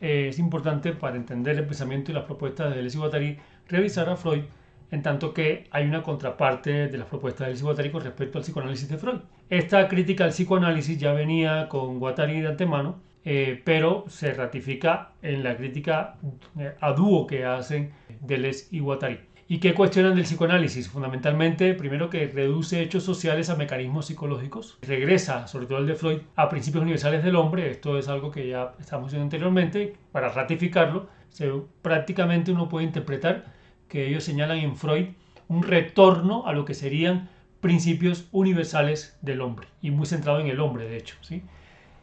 Es importante para entender el pensamiento y las propuestas de Deleuze y Guattari revisar a Freud, en tanto que hay una contraparte de las propuestas de Deleuze y Guattari con respecto al psicoanálisis de Freud. Esta crítica al psicoanálisis ya venía con Guattari de antemano, pero se ratifica en la crítica a dúo que hacen Deleuze y Guattari. ¿Y qué cuestionan del psicoanálisis? Fundamentalmente, primero, que reduce hechos sociales a mecanismos psicológicos, regresa, sobre todo el de Freud, a principios universales del hombre. Esto es algo que ya estamos viendo anteriormente. Para ratificarlo, prácticamente uno puede interpretar que ellos señalan en Freud un retorno a lo que serían principios universales del hombre, y muy centrado en el hombre, de hecho, ¿sí?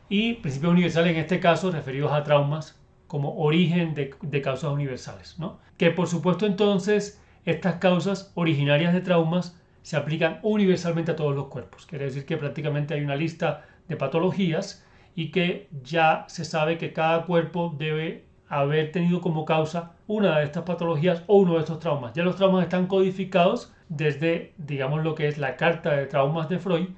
Y principios universales en este caso referidos a traumas como origen de causas universales, ¿no? Que por supuesto entonces estas causas originarias de traumas se aplican universalmente a todos los cuerpos. Quiere decir que prácticamente hay una lista de patologías y que ya se sabe que cada cuerpo debe haber tenido como causa una de estas patologías o uno de estos traumas. Ya los traumas están codificados desde, digamos, lo que es la carta de traumas de Freud,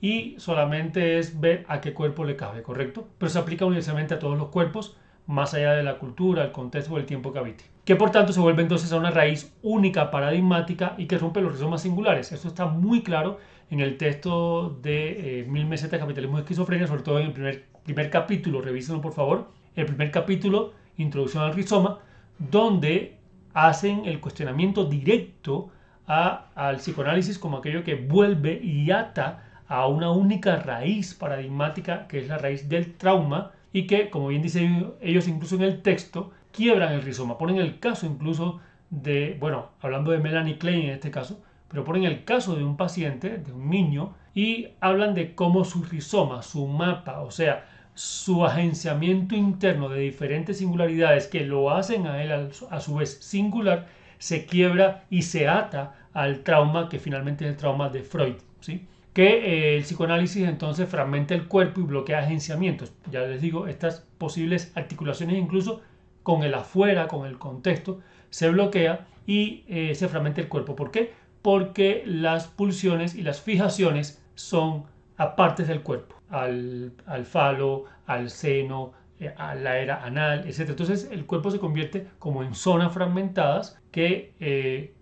y solamente es ver a qué cuerpo le cabe, ¿correcto? Pero se aplica universalmente a todos los cuerpos, más allá de la cultura, el contexto o el tiempo que habite. Que por tanto se vuelve entonces a una raíz única, paradigmática, y que rompe los rizomas singulares. Eso está muy claro en el texto de Mil mesetas de capitalismo y esquizofrenia, sobre todo en el primer capítulo, revísenlo por favor, el primer capítulo, Introducción al rizoma, donde hacen el cuestionamiento directo al psicoanálisis como aquello que vuelve y ata a una única raíz paradigmática, que es la raíz del trauma, y que, como bien dicen ellos incluso en el texto, quiebran el rizoma. Ponen el caso incluso de, bueno, hablando de Melanie Klein en este caso, pero ponen el caso de un paciente, de un niño, y hablan de cómo su rizoma, su mapa, o sea, su agenciamiento interno de diferentes singularidades que lo hacen a él a su vez singular, se quiebra y se ata al trauma, que finalmente es el trauma de Freud, ¿sí? Que el psicoanálisis entonces fragmenta el cuerpo y bloquea agenciamientos. Ya les digo, estas posibles articulaciones incluso con el afuera, con el contexto, se bloquea y se fragmenta el cuerpo. ¿Por qué? Porque las pulsiones y las fijaciones son apartes del cuerpo, al falo, al seno, a la era anal, etc. Entonces el cuerpo se convierte como en zonas fragmentadas que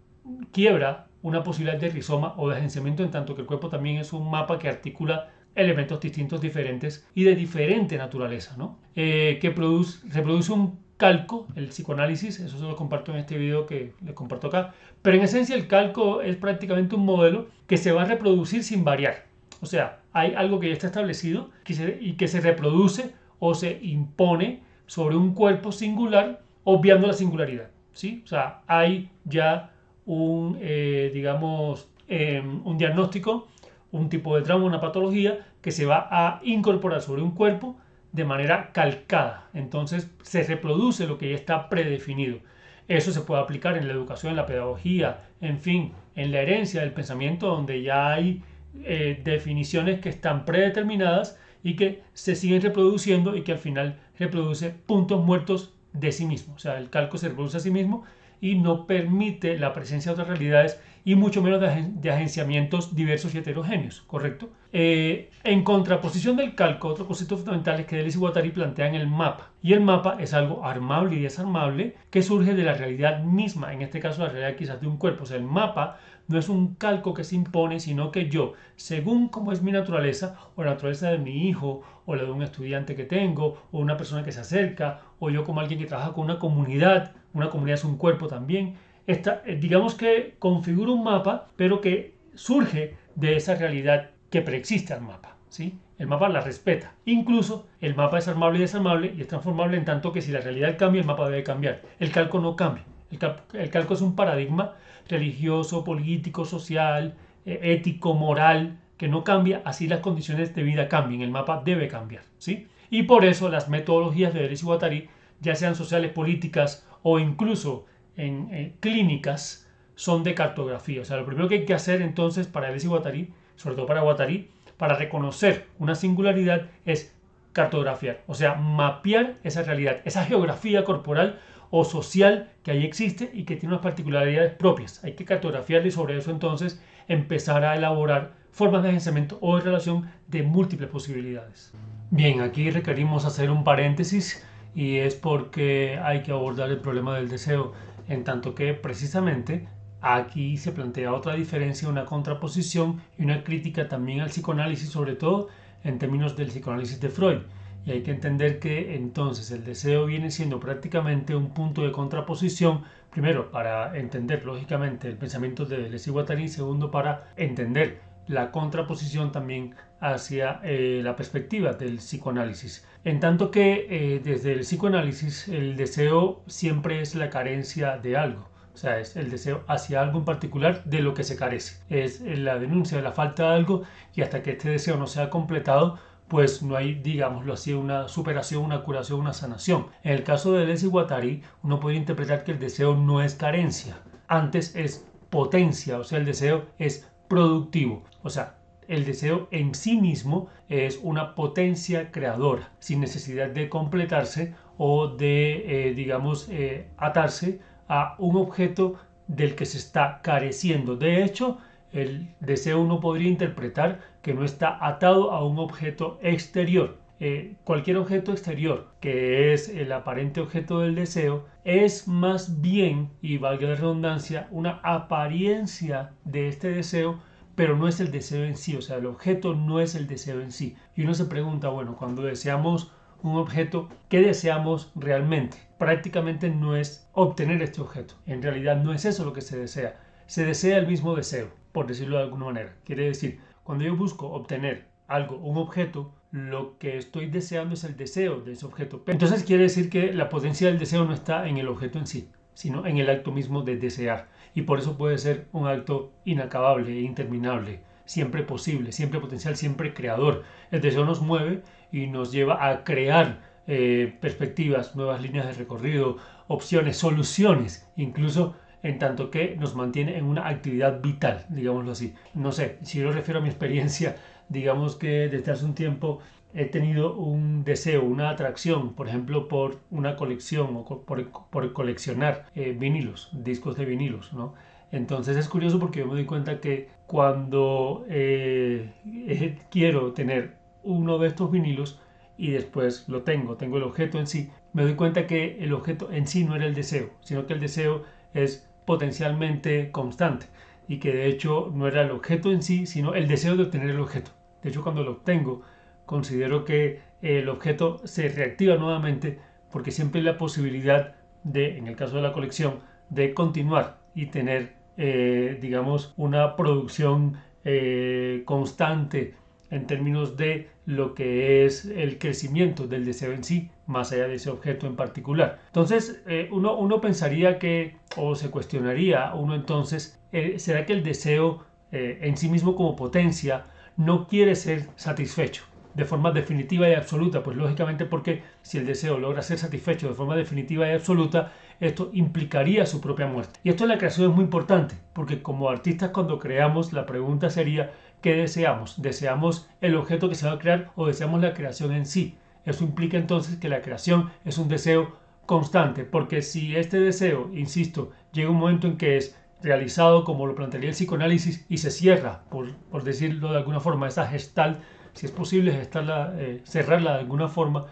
quiebra una posibilidad de rizoma o de agenciamiento, en tanto que el cuerpo también es un mapa que articula elementos distintos, diferentes y de diferente naturaleza, ¿no? Se produce un calco, el psicoanálisis, eso se lo comparto en este video que les comparto acá, pero en esencia el calco es prácticamente un modelo que se va a reproducir sin variar. O sea, hay algo que ya está establecido y que se reproduce o se impone sobre un cuerpo singular, obviando la singularidad, ¿sí? O sea, hay ya un diagnóstico, un tipo de trauma, una patología que se va a incorporar sobre un cuerpo de manera calcada. Entonces se reproduce lo que ya está predefinido. Eso se puede aplicar en la educación, en la pedagogía, en fin, en la herencia del pensamiento, donde ya hay definiciones que están predeterminadas y que se siguen reproduciendo y que al final reproduce puntos muertos de sí mismo. O sea, el calco se reproduce a sí mismo y no permite la presencia de otras realidades y mucho menos de agenciamientos diversos y heterogéneos, ¿correcto? En contraposición del calco, otro concepto fundamental es que Deleuze y Guattari plantean el mapa. Y el mapa es algo armable y desarmable que surge de la realidad misma, en este caso la realidad quizás de un cuerpo. O sea, el mapa no es un calco que se impone, sino que yo, según cómo es mi naturaleza, o la naturaleza de mi hijo, o la de un estudiante que tengo, o una persona que se acerca, o yo como alguien que trabaja con una comunidad es un cuerpo también, digamos que configura un mapa, pero que surge de esa realidad que preexiste al mapa, ¿sí? El mapa la respeta. Incluso el mapa es armable y desarmable y es transformable, en tanto que si la realidad cambia, el mapa debe cambiar. El calco no cambia. El calco es un paradigma religioso, político, social, ético, moral, que no cambia, así las condiciones de vida cambien. El mapa debe cambiar, ¿sí? Y por eso las metodologías de Deleuze y Guattari, ya sean sociales, políticas o incluso en clínicas, son de cartografía. O sea, lo primero que hay que hacer entonces para Deleuze y Guattari, sobre todo para Guattari, para reconocer una singularidad, es cartografiar, o sea, mapear esa realidad, esa geografía corporal o social que ahí existe y que tiene unas particularidades propias. Hay que cartografiarla y sobre eso entonces empezar a elaborar formas de agenciamiento o de relación de múltiples posibilidades. Bien, aquí requerimos hacer un paréntesis y es porque hay que abordar el problema del deseo, en tanto que precisamente aquí se plantea otra diferencia, una contraposición y una crítica también al psicoanálisis, sobre todo en términos del psicoanálisis de Freud. Y hay que entender que entonces el deseo viene siendo prácticamente un punto de contraposición, primero para entender lógicamente el pensamiento de Deleuze y Guattari, segundo para entender la contraposición también hacia la perspectiva del psicoanálisis. En tanto que desde el psicoanálisis el deseo siempre es la carencia de algo. O sea, es el deseo hacia algo en particular de lo que se carece. Es la denuncia de la falta de algo y hasta que este deseo no sea completado, pues no hay, digámoslo así, una superación, una curación, una sanación. En el caso de Deleuze y Guattari, uno podría interpretar que el deseo no es carencia, antes es potencia, o sea, el deseo es productivo. O sea, el deseo en sí mismo es una potencia creadora, sin necesidad de completarse o de, atarse a un objeto del que se está careciendo. De hecho, el deseo uno podría interpretar que no está atado a un objeto exterior. Cualquier objeto exterior que es el aparente objeto del deseo es más bien, y valga la redundancia, una apariencia de este deseo, pero no es el deseo en sí. O sea, el objeto no es el deseo en sí. Y uno se pregunta, bueno, cuando deseamos un objeto, ¿qué deseamos realmente? Prácticamente no es obtener este objeto. En realidad no es eso lo que se desea. Se desea el mismo deseo, por decirlo de alguna manera. Quiere decir, cuando yo busco obtener algo, un objeto, lo que estoy deseando es el deseo de ese objeto. Entonces quiere decir que la potencia del deseo no está en el objeto en sí, sino en el acto mismo de desear. Y por eso puede ser un acto inacabable e interminable, siempre posible, siempre potencial, siempre creador. El deseo nos mueve y nos lleva a crear perspectivas, nuevas líneas de recorrido, opciones, soluciones, incluso en tanto que nos mantiene en una actividad vital, digámoslo así. No sé, si yo refiero a mi experiencia, digamos que desde hace un tiempo he tenido un deseo, una atracción, por ejemplo, por una colección o por coleccionar vinilos, discos de vinilos, ¿no? Entonces es curioso porque yo me doy cuenta que cuando quiero tener uno de estos vinilos y después lo tengo el objeto en sí, me doy cuenta que el objeto en sí no era el deseo, sino que el deseo es potencialmente constante y que de hecho no era el objeto en sí, sino el deseo de obtener el objeto. De hecho, cuando lo obtengo, considero que el objeto se reactiva nuevamente porque siempre hay la posibilidad de, en el caso de la colección, de continuar y tener, una producción constante en términos de lo que es el crecimiento del deseo en sí, más allá de ese objeto en particular. Entonces, uno pensaría que, o se cuestionaría uno entonces, ¿será que el deseo en sí mismo como potencia no quiere ser satisfecho de forma definitiva y absoluta? Pues lógicamente porque si el deseo logra ser satisfecho de forma definitiva y absoluta, esto implicaría su propia muerte. Y esto en la creación es muy importante, porque como artistas cuando creamos, la pregunta sería, ¿qué deseamos? ¿Deseamos el objeto que se va a crear o deseamos la creación en sí? Eso implica entonces que la creación es un deseo constante, porque si este deseo, insisto, llega un momento en que es realizado como lo plantearía el psicoanálisis y se cierra, por decirlo de alguna forma, esa gestal, si es posible cerrarla de alguna forma,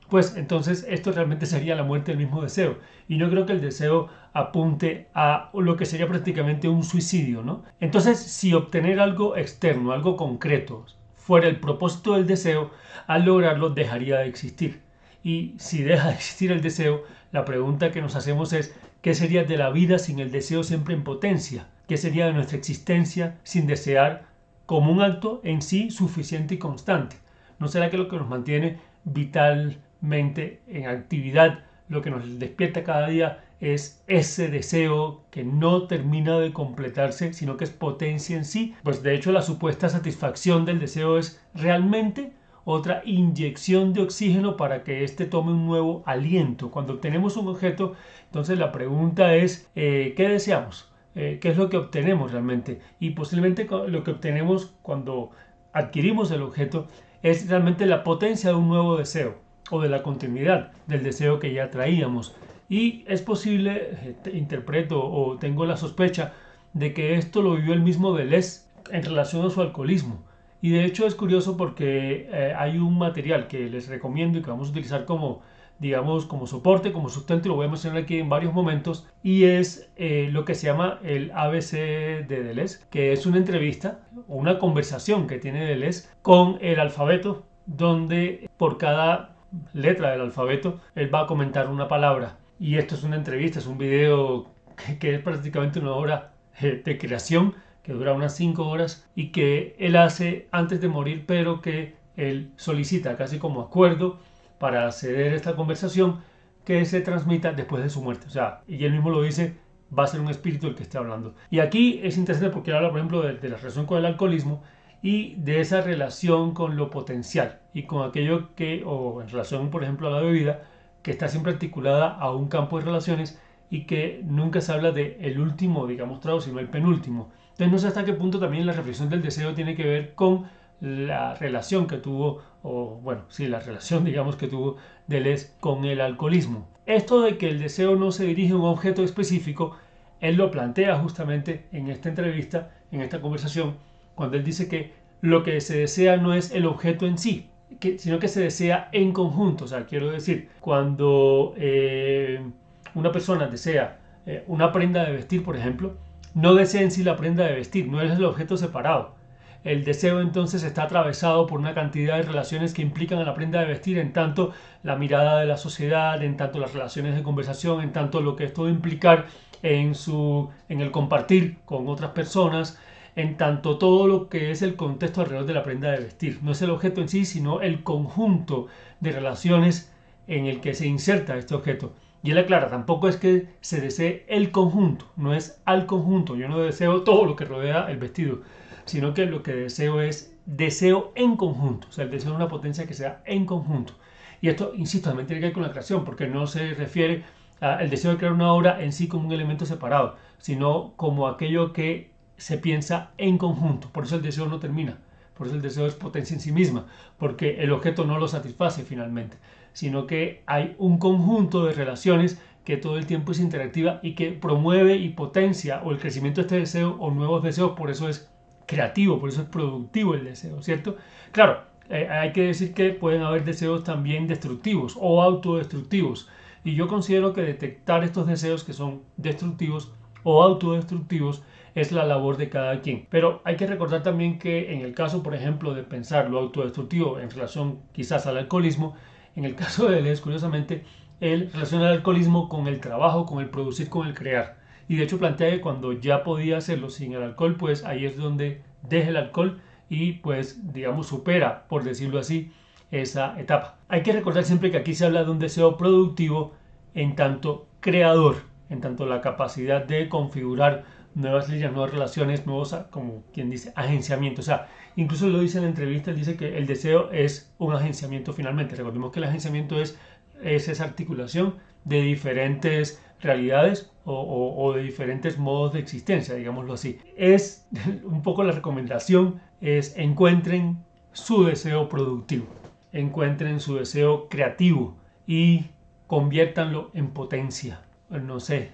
pues entonces esto realmente sería la muerte del mismo deseo. Y no creo que el deseo apunte a lo que sería prácticamente un suicidio, ¿no? Entonces, si obtener algo externo, algo concreto, fuera el propósito del deseo, al lograrlo dejaría de existir. Y si deja de existir el deseo, la pregunta que nos hacemos es, ¿qué sería de la vida sin el deseo siempre en potencia? ¿Qué sería de nuestra existencia sin desear como un acto en sí suficiente y constante? ¿No será que lo que nos mantiene vitalmente en actividad, lo que nos despierta cada día, es ese deseo que no termina de completarse, sino que es potencia en sí? Pues de hecho la supuesta satisfacción del deseo es realmente otra inyección de oxígeno para que éste tome un nuevo aliento. Cuando obtenemos un objeto, entonces la pregunta es, ¿qué deseamos? ¿Qué es lo que obtenemos realmente? Y posiblemente lo que obtenemos cuando adquirimos el objeto es realmente la potencia de un nuevo deseo o de la continuidad del deseo que ya traíamos. Y es posible, interpreto o tengo la sospecha de que esto lo vivió el mismo Deleuze en relación a su alcoholismo. Y de hecho es curioso porque hay un material que les recomiendo y que vamos a utilizar como digamos, como soporte, como sustento, y lo voy a mencionar aquí en varios momentos, y es lo que se llama el ABC de Deleuze, que es una entrevista o una conversación que tiene Deleuze con el alfabeto, donde por cada letra del alfabeto él va a comentar una palabra. Y esto es una entrevista, es un video que es prácticamente una hora de creación, que dura unas 5 horas y que él hace antes de morir, pero que él solicita casi como acuerdo para acceder a esta conversación que se transmita después de su muerte. O sea, y él mismo lo dice, va a ser un espíritu el que esté hablando. Y aquí es interesante porque habla, por ejemplo, de la relación con el alcoholismo y de esa relación con lo potencial y con aquello que, o en relación, por ejemplo, a la bebida, que está siempre articulada a un campo de relaciones y que nunca se habla de el último, digamos, trago, sino el penúltimo. Entonces no sé hasta qué punto también la reflexión del deseo tiene que ver con la relación que tuvo, o bueno, sí, la relación, digamos, que tuvo Deleuze con el alcoholismo. Esto de que el deseo no se dirige a un objeto específico, él lo plantea justamente en esta entrevista, en esta conversación, cuando él dice que lo que se desea no es el objeto en sí, sino que se desea en conjunto. O sea, quiero decir, cuando una persona desea una prenda de vestir, por ejemplo, no desea en sí la prenda de vestir, no es el objeto separado. El deseo entonces está atravesado por una cantidad de relaciones que implican a la prenda de vestir, en tanto la mirada de la sociedad, en tanto las relaciones de conversación, en tanto lo que esto va a implicar en el compartir con otras personas, en tanto todo lo que es el contexto alrededor de la prenda de vestir. No es el objeto en sí, sino el conjunto de relaciones en el que se inserta este objeto. Y él aclara, tampoco es que se desee el conjunto, no es al conjunto. Yo no deseo todo lo que rodea el vestido, sino que lo que deseo es deseo en conjunto. O sea, el deseo de una potencia que sea en conjunto. Y esto, insisto, también tiene que ver con la creación, porque no se refiere al deseo de crear una obra en sí como un elemento separado, sino como aquello que se piensa en conjunto. Por eso el deseo no termina. Por eso el deseo es potencia en sí misma, porque el objeto no lo satisface finalmente, sino que hay un conjunto de relaciones que todo el tiempo es interactiva y que promueve y potencia o el crecimiento de este deseo o nuevos deseos. Por eso es creativo, por eso es productivo el deseo, ¿cierto? Claro, hay que decir que pueden haber deseos también destructivos o autodestructivos, y yo considero que detectar estos deseos que son destructivos o autodestructivos es la labor de cada quien. Pero hay que recordar también que en el caso, por ejemplo, de pensar lo autodestructivo en relación quizás al alcoholismo, en el caso de Deleuze, curiosamente, él relaciona el alcoholismo con el trabajo, con el producir, con el crear. Y de hecho plantea que cuando ya podía hacerlo sin el alcohol, pues ahí es donde deja el alcohol y pues digamos supera, por decirlo así, esa etapa. Hay que recordar siempre que aquí se habla de un deseo productivo en tanto creador, en tanto la capacidad de configurar nuevas líneas, nuevas relaciones, nuevos, como quien dice, agenciamiento. O sea, incluso lo dice en la entrevista, él dice que el deseo es un agenciamiento finalmente. Recordemos que el agenciamiento es esa articulación de diferentes realidades o de diferentes modos de existencia, digámoslo así. Es un poco la recomendación, es encuentren su deseo productivo, encuentren su deseo creativo y conviértanlo en potencia. No sé,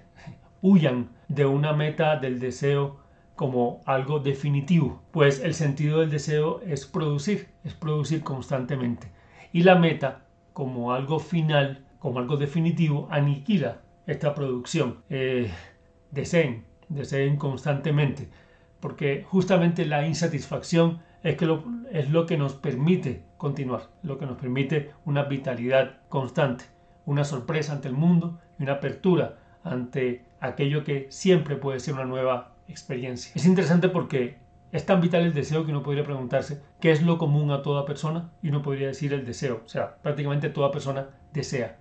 huyan de una meta del deseo como algo definitivo, pues el sentido del deseo es producir constantemente. Y la meta, como algo final, como algo definitivo, aniquila esta producción. Deseen constantemente, porque justamente la insatisfacción es lo que nos permite continuar, lo que nos permite una vitalidad constante, una sorpresa ante el mundo y una apertura ante aquello que siempre puede ser una nueva experiencia. Es interesante porque es tan vital el deseo que uno podría preguntarse qué es lo común a toda persona y uno podría decir el deseo. O sea, prácticamente toda persona desea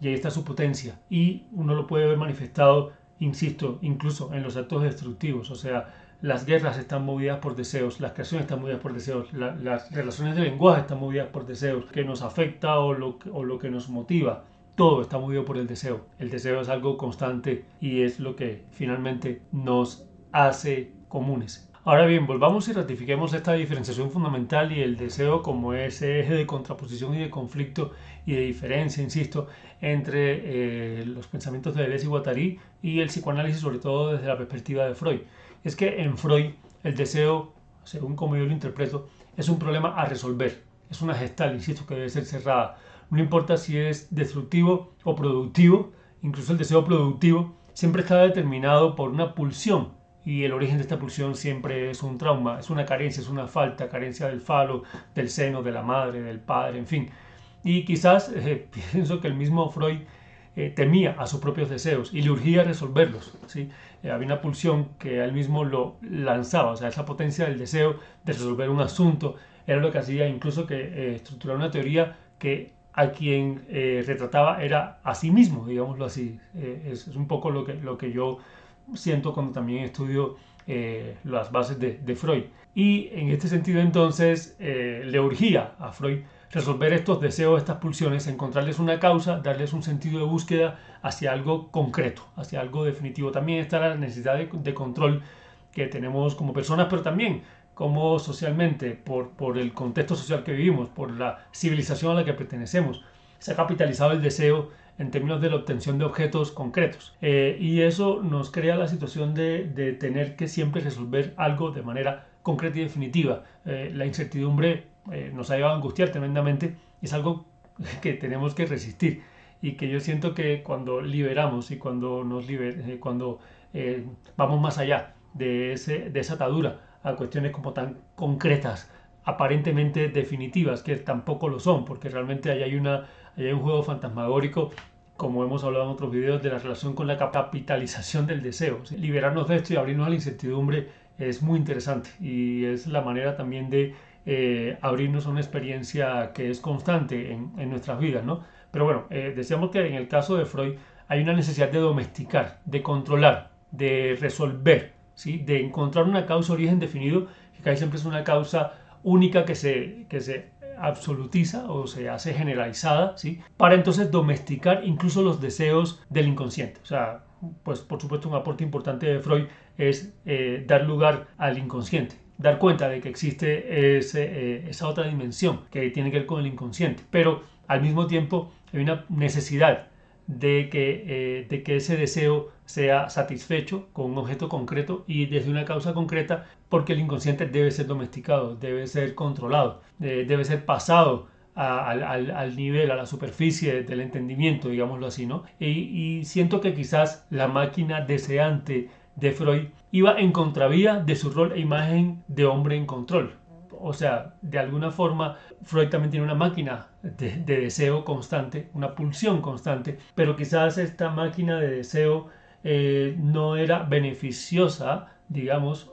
y ahí está su potencia. Y uno lo puede ver manifestado, insisto, incluso en los actos destructivos. O sea, las guerras están movidas por deseos, las creaciones están movidas por deseos, las relaciones de lenguaje están movidas por deseos, que nos afecta o lo que nos motiva. Todo está movido por el deseo. El deseo es algo constante y es lo que finalmente nos hace comunes. Ahora bien, volvamos y ratifiquemos esta diferenciación fundamental y el deseo como ese eje de contraposición y de conflicto y de diferencia, insisto, entre los pensamientos de Deleuze y Guattari y el psicoanálisis, sobre todo desde la perspectiva de Freud. Es que en Freud el deseo, según como yo lo interpreto, es un problema a resolver, es una gestal, insisto, que debe ser cerrada. no importa si es destructivo o productivo, incluso el deseo productivo siempre está determinado por una pulsión. Y el origen de esta pulsión siempre es un trauma, es una carencia, es una falta, carencia del falo, del seno, de la madre, del padre, en fin. Y quizás pienso que el mismo Freud temía a sus propios deseos y le urgía resolverlos, ¿sí? Había una pulsión que él mismo lo lanzaba, o sea, esa potencia del deseo de resolver un asunto era lo que hacía incluso que estructurar una teoría que a quien retrataba era a sí mismo, digámoslo así. Es un poco lo que yo siento cuando también estudio las bases de Freud. Y en este sentido entonces le urgía a Freud resolver estos deseos, estas pulsiones, encontrarles una causa, darles un sentido de búsqueda hacia algo concreto, hacia algo definitivo. También está la necesidad de control que tenemos como personas, pero también como socialmente, por el contexto social que vivimos, por la civilización a la que pertenecemos. Se ha capitalizado el deseo en términos de la obtención de objetos concretos. Y eso nos crea la situación de tener que siempre resolver algo de manera concreta y definitiva. La incertidumbre nos ha llevado a angustiar tremendamente. Es algo que tenemos que resistir y que yo siento que cuando liberamos y cuando vamos más allá de esa atadura a cuestiones como tan concretas, aparentemente definitivas, que tampoco lo son, porque realmente ahí hay un juego fantasmagórico, como hemos hablado en otros videos, de la relación con la capitalización del deseo. ¿Sí? Liberarnos de esto y abrirnos a la incertidumbre es muy interesante y es la manera también de abrirnos a una experiencia que es constante en nuestras vidas, ¿no? Pero bueno, decíamos que en el caso de Freud hay una necesidad de domesticar, de controlar, de resolver, ¿sí? De encontrar una causa origen definido, que casi siempre es una causa única que se absolutiza o se hace generalizada, ¿sí? Para entonces domesticar incluso los deseos del inconsciente. O sea, pues por supuesto un aporte importante de Freud es dar lugar al inconsciente, dar cuenta de que existe esa otra dimensión que tiene que ver con el inconsciente, pero al mismo tiempo hay una necesidad de que ese deseo sea satisfecho con un objeto concreto y desde una causa concreta, porque el inconsciente debe ser domesticado, debe ser controlado, debe ser pasado al nivel, a la superficie del entendimiento, digámoslo así, ¿no? Y siento que quizás la máquina deseante de Freud iba en contravía de su rol e imagen de hombre en control. O sea, de alguna forma, Freud también tiene una máquina de deseo constante, una pulsión constante, pero quizás esta máquina de deseo no era beneficiosa, digamos,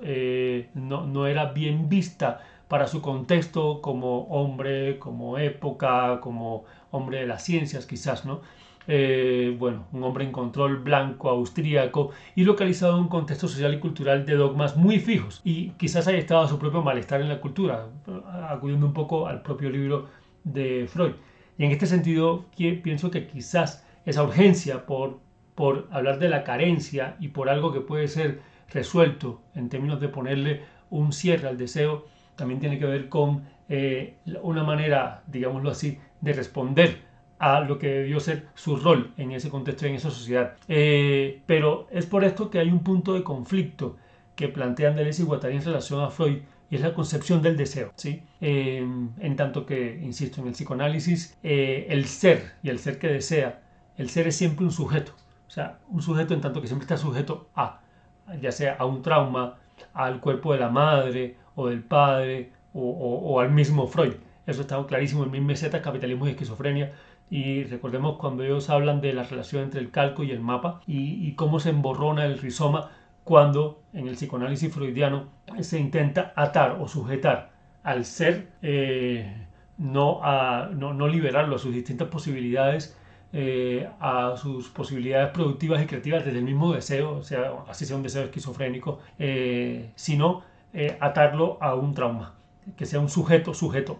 no era bien vista para su contexto como hombre, como época, como hombre de las ciencias, quizás, ¿no? Bueno, un hombre en control blanco, austríaco y localizado en un contexto social y cultural de dogmas muy fijos. Y quizás haya estado su propio malestar en la cultura, acudiendo un poco al propio libro de Freud. Y en este sentido, pienso que quizás esa urgencia por hablar de la carencia y por algo que puede ser resuelto en términos de ponerle un cierre al deseo, también tiene que ver con una manera, digámoslo así, de responder a lo que debió ser su rol en ese contexto y en esa sociedad. Pero es por esto que hay un punto de conflicto que plantean Deleuze y Guattari en relación a Freud, y es la concepción del deseo, ¿sí? En tanto que, insisto, en el psicoanálisis, el ser y el ser que desea, el ser es siempre un sujeto, o sea, un sujeto en tanto que siempre está sujeto ya sea a un trauma, al cuerpo de la madre o del padre o al mismo Freud. Eso está clarísimo en Mil Mesetas, Capitalismo y Esquizofrenia. Y recordemos cuando ellos hablan de la relación entre el calco y el mapa y cómo se emborrona el rizoma cuando en el psicoanálisis freudiano se intenta atar o sujetar al ser, no liberarlo a sus distintas posibilidades, a sus posibilidades productivas y creativas desde el mismo deseo, o sea, así sea un deseo esquizofrénico, sino atarlo a un trauma, que sea un sujeto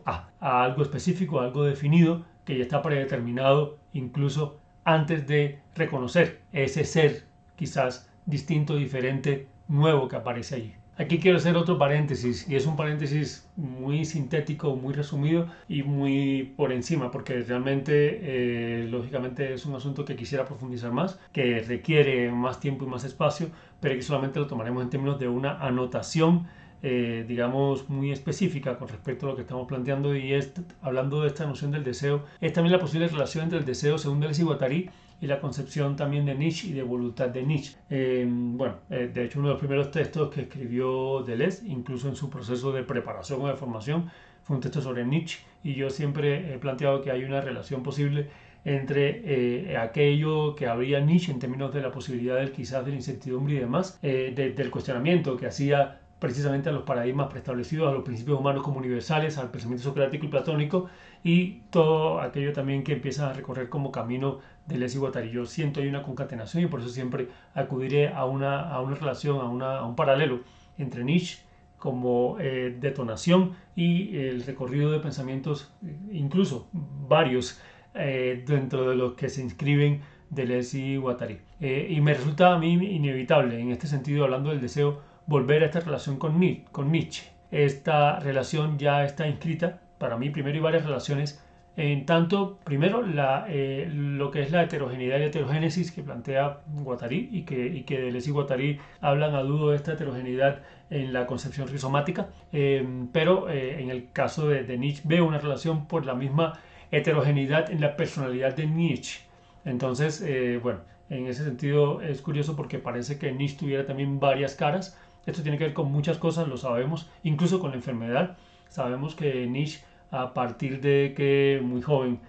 a algo específico, a algo definido, que ya está predeterminado incluso antes de reconocer ese ser quizás distinto, diferente, nuevo que aparece allí. Aquí quiero hacer otro paréntesis, y es un paréntesis muy sintético, muy resumido y muy por encima, porque realmente, lógicamente, es un asunto que quisiera profundizar más, que requiere más tiempo y más espacio, pero que solamente lo tomaremos en términos de una anotación digamos, muy específica con respecto a lo que estamos planteando, y es, hablando de esta noción del deseo, es también la posible relación entre el deseo según Deleuze y Guattari y la concepción también de Nietzsche y de voluntad de Nietzsche. De hecho, uno de los primeros textos que escribió Deleuze, incluso en su proceso de preparación o de formación, fue un texto sobre Nietzsche, y yo siempre he planteado que hay una relación posible entre aquello que habría Nietzsche en términos de la posibilidad quizás de la incertidumbre y demás, del cuestionamiento que hacía precisamente a los paradigmas preestablecidos, a los principios humanos como universales, al pensamiento socrático y platónico, y todo aquello también que empieza a recorrer como camino de Deleuze y Guattari. Yo siento ahí una concatenación, y por eso siempre acudiré a una relación, a un paralelo entre Nietzsche como detonación y el recorrido de pensamientos, incluso varios, dentro de los que se inscriben Deleuze y Guattari. Y me resulta a mí inevitable, en este sentido, hablando del deseo, volver a esta relación con Nietzsche. Esta relación ya está inscrita, para mí, primero, y varias relaciones, en tanto, primero, lo que es la heterogeneidad y heterogénesis que plantea Guattari, y que Deleuze y Guattari hablan a dúo de esta heterogeneidad en la concepción rizomática, pero en el caso de Nietzsche veo una relación por la misma heterogeneidad en la personalidad de Nietzsche. Entonces, en ese sentido es curioso porque parece que Nietzsche tuviera también varias caras. Esto tiene que ver con muchas cosas, lo sabemos, incluso con la enfermedad. Sabemos que Nietzsche, a partir de que muy joven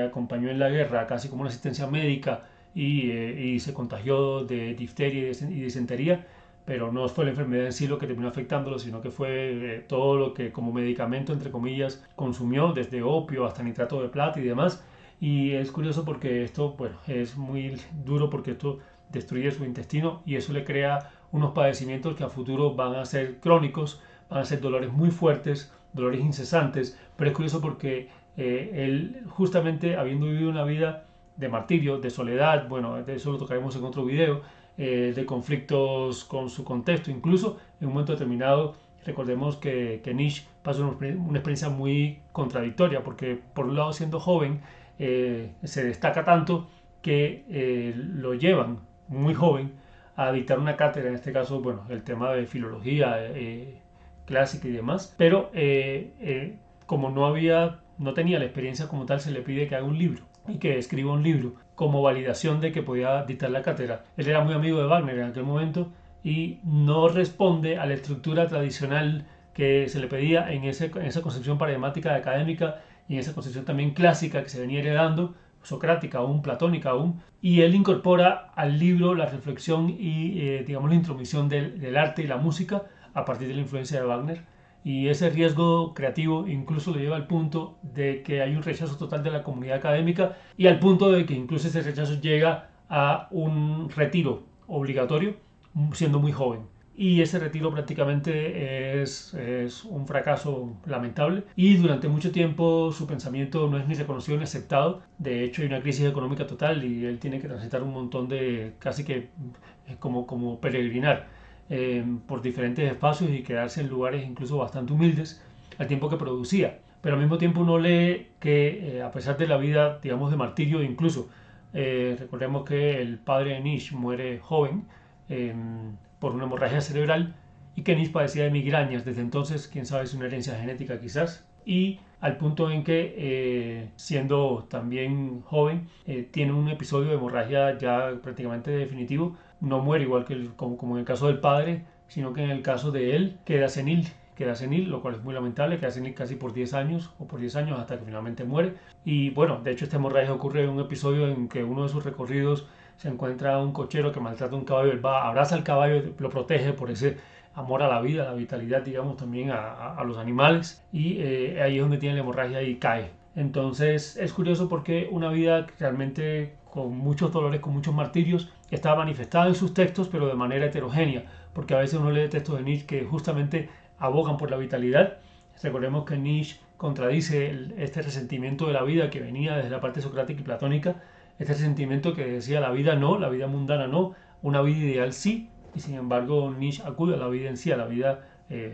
acompañó en la guerra casi como una asistencia médica, y se contagió de difteria y disentería, pero no fue la enfermedad en sí lo que terminó afectándolo, sino que fue todo lo que como medicamento, entre comillas, consumió, desde opio hasta nitrato de plata y demás. Y es curioso porque esto, bueno, es muy duro porque esto destruye su intestino, y eso le crea unos padecimientos que a futuro van a ser crónicos, van a ser dolores muy fuertes, dolores incesantes. Pero es curioso porque él, justamente habiendo vivido una vida de martirio, de soledad, bueno, de eso lo tocaremos en otro video, de conflictos con su contexto, incluso en un momento determinado, recordemos que Nietzsche pasó una experiencia muy contradictoria, porque por un lado, siendo joven, se destaca tanto que lo llevan muy joven a dictar una cátedra, en este caso, bueno, el tema de filología clásica y demás, pero como no tenía la experiencia como tal, se le pide que haga un libro y que escriba un libro como validación de que podía dictar la cátedra. Él era muy amigo de Wagner en aquel momento y no responde a la estructura tradicional que se le pedía en esa concepción paradigmática académica, y en esa concepción también clásica que se venía heredando, socrática aún, platónica aún, y él incorpora al libro la reflexión y digamos la intromisión del arte y la música a partir de la influencia de Wagner. Y ese riesgo creativo incluso lo lleva al punto de que hay un rechazo total de la comunidad académica, y al punto de que incluso ese rechazo llega a un retiro obligatorio siendo muy joven. Y ese retiro prácticamente es un fracaso lamentable, y durante mucho tiempo su pensamiento no es ni reconocido ni aceptado. De hecho, hay una crisis económica total y él tiene que transitar un montón de, casi que como peregrinar por diferentes espacios y quedarse en lugares incluso bastante humildes al tiempo que producía. Pero al mismo tiempo uno lee que a pesar de la vida, digamos, de martirio, incluso recordemos que el padre de Nietzsche muere joven por una hemorragia cerebral, y que Nietzsche padecía de migrañas desde entonces, quién sabe, es una herencia genética quizás, y al punto en que siendo también joven tiene un episodio de hemorragia ya prácticamente definitivo. No muere igual que como en el caso del padre, sino que en el caso de él queda senil, lo cual es muy lamentable, queda senil casi por 10 años o por 10 años hasta que finalmente muere. Y bueno, de hecho esta hemorragia ocurre en un episodio en que uno de sus recorridos se encuentra un cochero que maltrata a un caballo, él va, abraza al caballo, lo protege por ese amor a la vida, a la vitalidad, digamos, también a los animales, y ahí es donde tiene la hemorragia y cae. Entonces es curioso porque una vida realmente con muchos dolores, con muchos martirios, está manifestada en sus textos, pero de manera heterogénea, porque a veces uno lee textos de Nietzsche que justamente abogan por la vitalidad. Recordemos que Nietzsche contradice este resentimiento de la vida que venía desde la parte socrática y platónica, este resentimiento que decía la vida no, la vida mundana no, una vida ideal sí, y sin embargo Nietzsche acude a la vida en sí, a la vida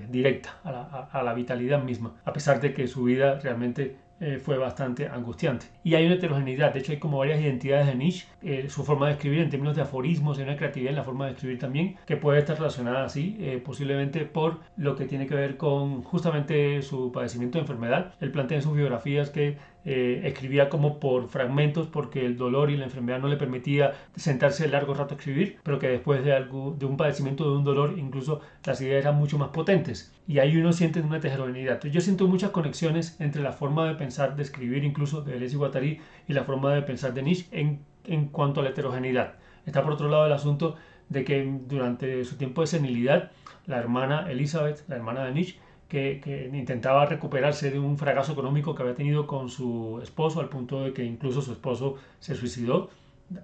directa, a la vitalidad misma, a pesar de que su vida realmente fue bastante angustiante. Y hay una heterogeneidad, de hecho hay como varias identidades de Nietzsche, su forma de escribir en términos de aforismos, hay una creatividad en la forma de escribir también, que puede estar relacionada así, posiblemente por lo que tiene que ver con justamente su padecimiento de enfermedad. Él plantea en sus biografías que escribía como por fragmentos porque el dolor y la enfermedad no le permitía sentarse largo rato a escribir, pero que después de un padecimiento de un dolor incluso las ideas eran mucho más potentes y ahí uno siente una heterogeneidad. Yo siento muchas conexiones entre la forma de pensar, de escribir incluso de Deleuze y Guattari y la forma de pensar de Nietzsche en cuanto a la heterogeneidad. Está por otro lado el asunto de que durante su tiempo de senilidad la hermana Elizabeth, la hermana de Nietzsche, que intentaba recuperarse de un fracaso económico que había tenido con su esposo, al punto de que incluso su esposo se suicidó.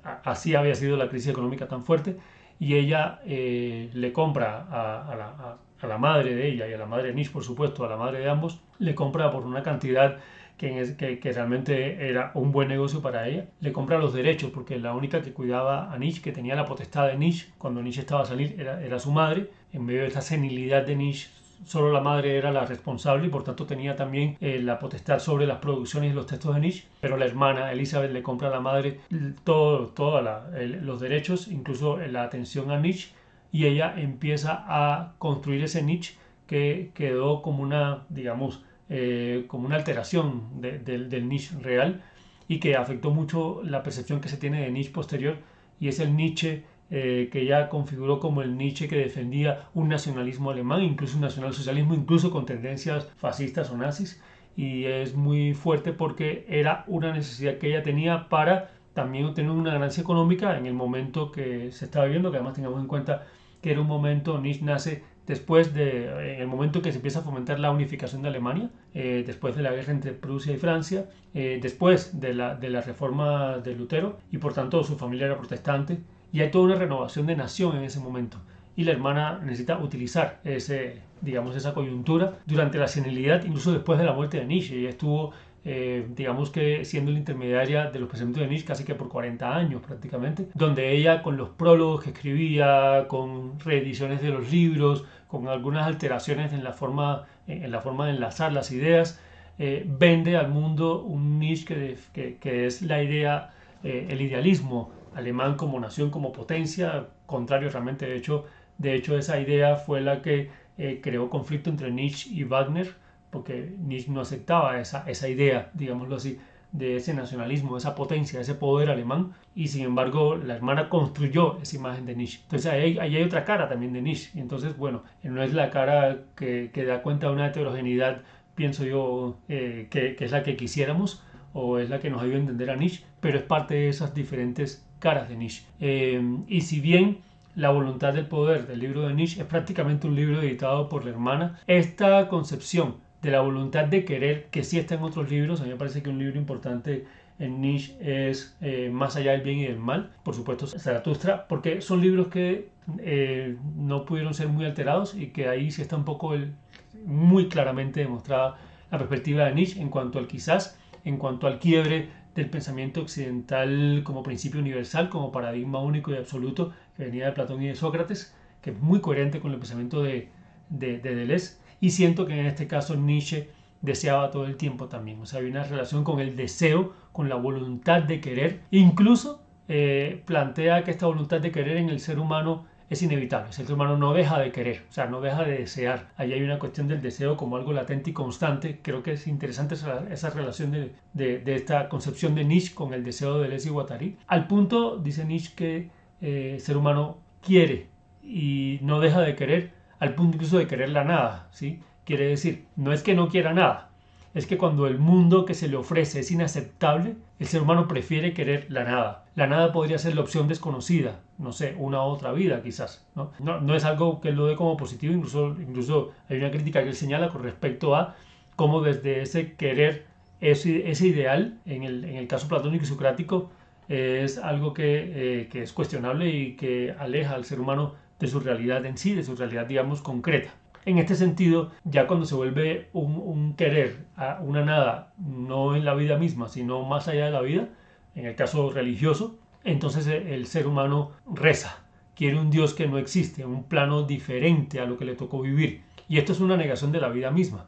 Así había sido la crisis económica tan fuerte. Y ella le compra a la madre de ella y a la madre de Nietzsche, por supuesto, a la madre de ambos, le compra por una cantidad que realmente era un buen negocio para ella. Le compra los derechos porque la única que cuidaba a Nietzsche, que tenía la potestad de Nietzsche cuando Nietzsche estaba a salir, era su madre. En medio de esta senilidad de Nietzsche, solo la madre era la responsable y por tanto tenía también la potestad sobre las producciones y los textos de Nietzsche, pero la hermana Elizabeth le compra a la madre todos los derechos, incluso la atención a Nietzsche, y ella empieza a construir ese Nietzsche que quedó como una, digamos, como una alteración del Nietzsche real y que afectó mucho la percepción que se tiene de Nietzsche posterior, y es el Nietzsche que ya configuró como el Nietzsche que defendía un nacionalismo alemán, incluso un nacionalsocialismo, incluso con tendencias fascistas o nazis, y es muy fuerte porque era una necesidad que ella tenía para también obtener una ganancia económica en el momento que se estaba viviendo, que además tengamos en cuenta que era un momento, Nietzsche nace después en el momento que se empieza a fomentar la unificación de Alemania, después de la guerra entre Prusia y Francia, después de la reforma de Lutero, y por tanto su familia era protestante, y hay toda una renovación de nación en ese momento. Y la hermana necesita utilizar digamos, esa coyuntura durante la senilidad, incluso después de la muerte de Nietzsche. Ella estuvo, digamos que siendo la intermediaria de los pensamientos de Nietzsche casi que por 40 años prácticamente, donde ella con los prólogos que escribía, con reediciones de los libros, con algunas alteraciones en la forma de enlazar las ideas, vende al mundo un Nietzsche que es la idea, el idealismo alemán como nación, como potencia, contrario realmente, de hecho esa idea fue la que creó conflicto entre Nietzsche y Wagner, porque Nietzsche no aceptaba esa idea, digámoslo así, de ese nacionalismo, de esa potencia, de ese poder alemán, y sin embargo la hermana construyó esa imagen de Nietzsche. Entonces ahí hay otra cara también de Nietzsche, y entonces bueno, no es la cara que da cuenta de una heterogeneidad, pienso yo, que es la que quisiéramos, o es la que nos ayuda a entender a Nietzsche, pero es parte de esas diferentes caras de Nietzsche. Y si bien La voluntad del poder del libro de Nietzsche es prácticamente un libro editado por la hermana, esta concepción de la voluntad de querer, que sí está en otros libros, a mí me parece que un libro importante en Nietzsche es Más allá del bien y del mal, por supuesto Zaratustra, porque son libros que no pudieron ser muy alterados y que ahí sí está un poco muy claramente demostrada la perspectiva de Nietzsche en cuanto al quizás, en cuanto al quiebre del pensamiento occidental como principio universal, como paradigma único y absoluto que venía de Platón y de Sócrates, que es muy coherente con el pensamiento de Deleuze, y siento que en este caso Nietzsche deseaba todo el tiempo también, o sea, había una relación con el deseo, con la voluntad de querer, incluso plantea que esta voluntad de querer en el ser humano es inevitable. El ser humano no deja de querer, o sea, no deja de desear. Ahí hay una cuestión del deseo como algo latente y constante. Creo que es interesante esa relación de esta concepción de Nietzsche con el deseo de Deleuze y Guattari. Al punto, dice Nietzsche, que el ser humano quiere y no deja de querer, al punto incluso de querer la nada, ¿sí? Quiere decir, no es que no quiera nada, es que cuando el mundo que se le ofrece es inaceptable, el ser humano prefiere querer la nada. La nada podría ser la opción desconocida, no sé, una otra vida quizás. No es algo que él lo dé como positivo, incluso hay una crítica que él señala con respecto a cómo desde ese querer, ese ideal, en el caso platónico y socrático, es algo que es cuestionable y que aleja al ser humano de su realidad en sí, de su realidad, digamos, concreta. En este sentido, ya cuando se vuelve un querer, una nada, no en la vida misma, sino más allá de la vida, en el caso religioso, entonces el ser humano reza, quiere un Dios que no existe, un plano diferente a lo que le tocó vivir. Y esto es una negación de la vida misma,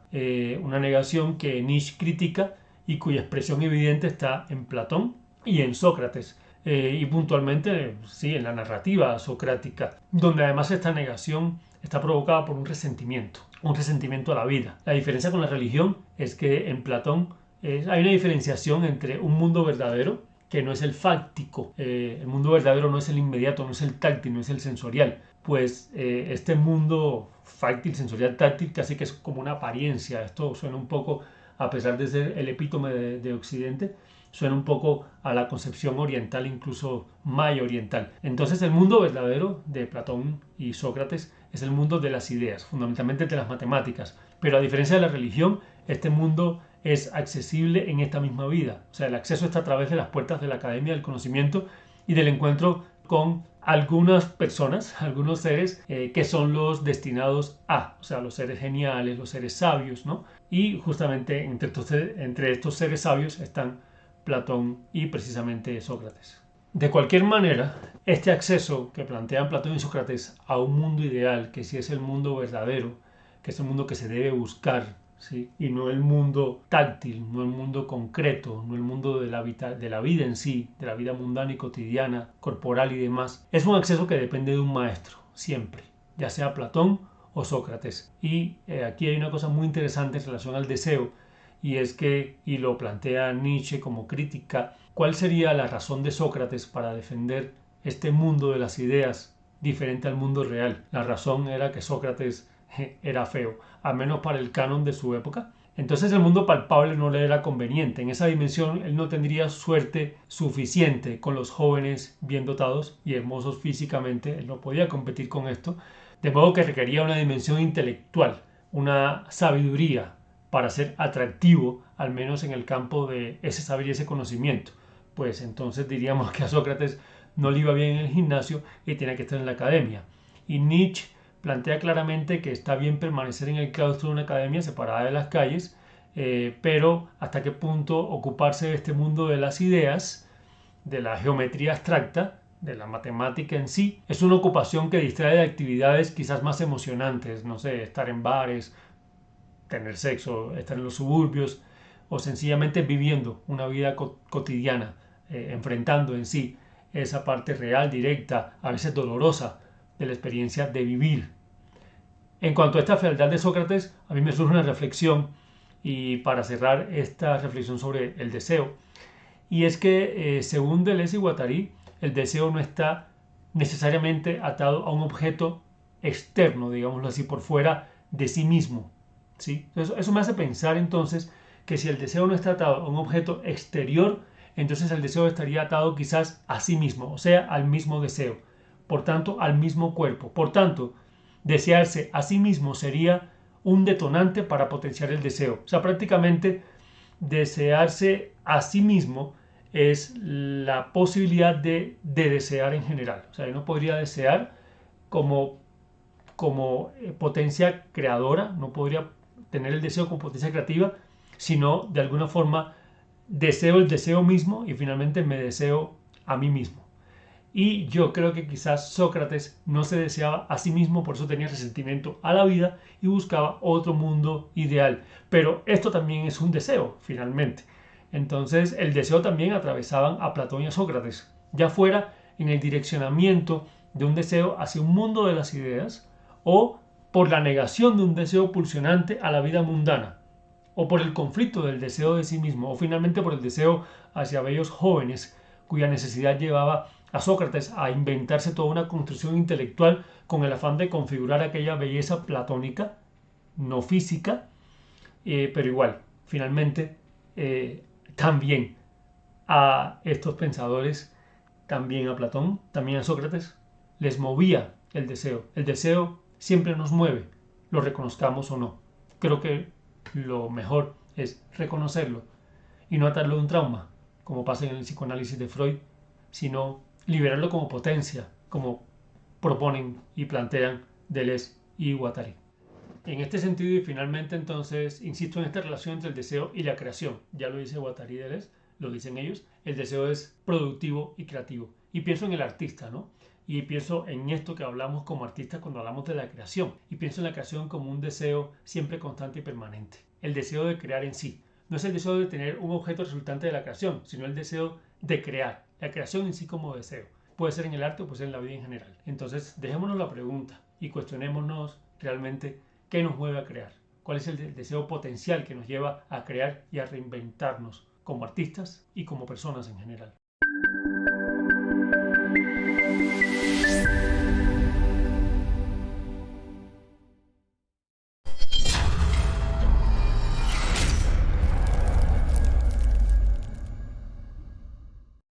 una negación que Nietzsche critica y cuya expresión evidente está en Platón y en Sócrates. Y puntualmente, sí, en la narrativa socrática, donde además esta negación está provocada por un resentimiento a la vida. La diferencia con la religión es que en Platón hay una diferenciación entre un mundo verdadero, que no es el fáctico, el mundo verdadero no es el inmediato, no es el táctil, no es el sensorial, pues este mundo fáctil, sensorial, táctil, casi que es como una apariencia. Esto suena un poco, a pesar de ser el epítome de Occidente, suena un poco a la concepción oriental, incluso maya oriental. Entonces el mundo verdadero de Platón y Sócrates es el mundo de las ideas, fundamentalmente de las matemáticas. Pero a diferencia de la religión, este mundo es accesible en esta misma vida. O sea, el acceso está a través de las puertas de la academia del conocimiento y del encuentro con algunas personas, algunos seres que son los destinados a, o sea, los seres geniales, los seres sabios, ¿no? Y justamente entre estos seres sabios están Platón y precisamente Sócrates. De cualquier manera, este acceso que plantean Platón y Sócrates a un mundo ideal, que sí es el mundo verdadero, que es el mundo que se debe buscar, ¿sí? Y no el mundo táctil, no el mundo concreto, no el mundo de la vida en sí, de la vida mundana y cotidiana, corporal y demás, es un acceso que depende de un maestro, siempre, ya sea Platón o Sócrates. Y aquí hay una cosa muy interesante en relación al deseo, y es que, y lo plantea Nietzsche como crítica, ¿cuál sería la razón de Sócrates para defender este mundo de las ideas diferente al mundo real? La razón era que Sócrates era feo, al menos para el canon de su época. Entonces el mundo palpable no le era conveniente. En esa dimensión él no tendría suerte suficiente con los jóvenes bien dotados y hermosos físicamente. Él no podía competir con esto. De modo que requería una dimensión intelectual, una sabiduría, para ser atractivo, al menos en el campo de ese saber y ese conocimiento. Pues entonces diríamos que a Sócrates no le iba bien en el gimnasio y tenía que estar en la academia. Y Nietzsche plantea claramente que está bien permanecer en el claustro de una academia separada de las calles, pero hasta qué punto ocuparse de este mundo de las ideas, de la geometría abstracta, de la matemática en sí, es una ocupación que distrae de actividades quizás más emocionantes, no sé, estar en bares, tener sexo, estar en los suburbios o sencillamente viviendo una vida cotidiana, enfrentando en sí esa parte real, directa, a veces dolorosa de la experiencia de vivir. En cuanto a esta fealdad de Sócrates, a mí me surge una reflexión y para cerrar esta reflexión sobre el deseo, y es que según Deleuze y Guattari, el deseo no está necesariamente atado a un objeto externo, digámoslo así, por fuera de sí mismo, ¿sí? Eso me hace pensar entonces que si el deseo no está atado a un objeto exterior, entonces el deseo estaría atado quizás a sí mismo, o sea, al mismo deseo, por tanto, al mismo cuerpo. Por tanto, desearse a sí mismo sería un detonante para potenciar el deseo. O sea, prácticamente desearse a sí mismo es la posibilidad de desear en general. O sea, yo no podría desear como potencia creadora, no podría tener el deseo como potencia creativa, sino de alguna forma deseo el deseo mismo y finalmente me deseo a mí mismo. Y yo creo que quizás Sócrates no se deseaba a sí mismo, por eso tenía resentimiento a la vida y buscaba otro mundo ideal. Pero esto también es un deseo, finalmente. Entonces el deseo también atravesaban a Platón y a Sócrates, ya fuera en el direccionamiento de un deseo hacia un mundo de las ideas o por la negación de un deseo pulsionante a la vida mundana, o por el conflicto del deseo de sí mismo, o finalmente por el deseo hacia bellos jóvenes cuya necesidad llevaba a Sócrates a inventarse toda una construcción intelectual con el afán de configurar aquella belleza platónica, no física, pero igual, finalmente, también a estos pensadores, también a Platón, también a Sócrates, les movía el deseo. El deseo siempre nos mueve, lo reconozcamos o no. Creo que lo mejor es reconocerlo y no atarlo a un trauma, como pasa en el psicoanálisis de Freud, sino liberarlo como potencia, como proponen y plantean Deleuze y Guattari. En este sentido, y finalmente entonces, insisto en esta relación entre el deseo y la creación. Ya lo dice Guattari y Deleuze, lo dicen ellos, el deseo es productivo y creativo. Y pienso en el artista, ¿no? Y pienso en esto que hablamos como artistas cuando hablamos de la creación. Y pienso en la creación como un deseo siempre constante y permanente. El deseo de crear en sí. no es el deseo de tener un objeto resultante de la creación, sino el deseo de crear, la creación en sí como deseo. Puede ser en el arte o puede ser en la vida en general. Entonces, dejémonos la pregunta y cuestionémonos realmente qué nos mueve a crear. ¿Cuál es el deseo potencial que nos lleva a crear y a reinventarnos como artistas y como personas en general?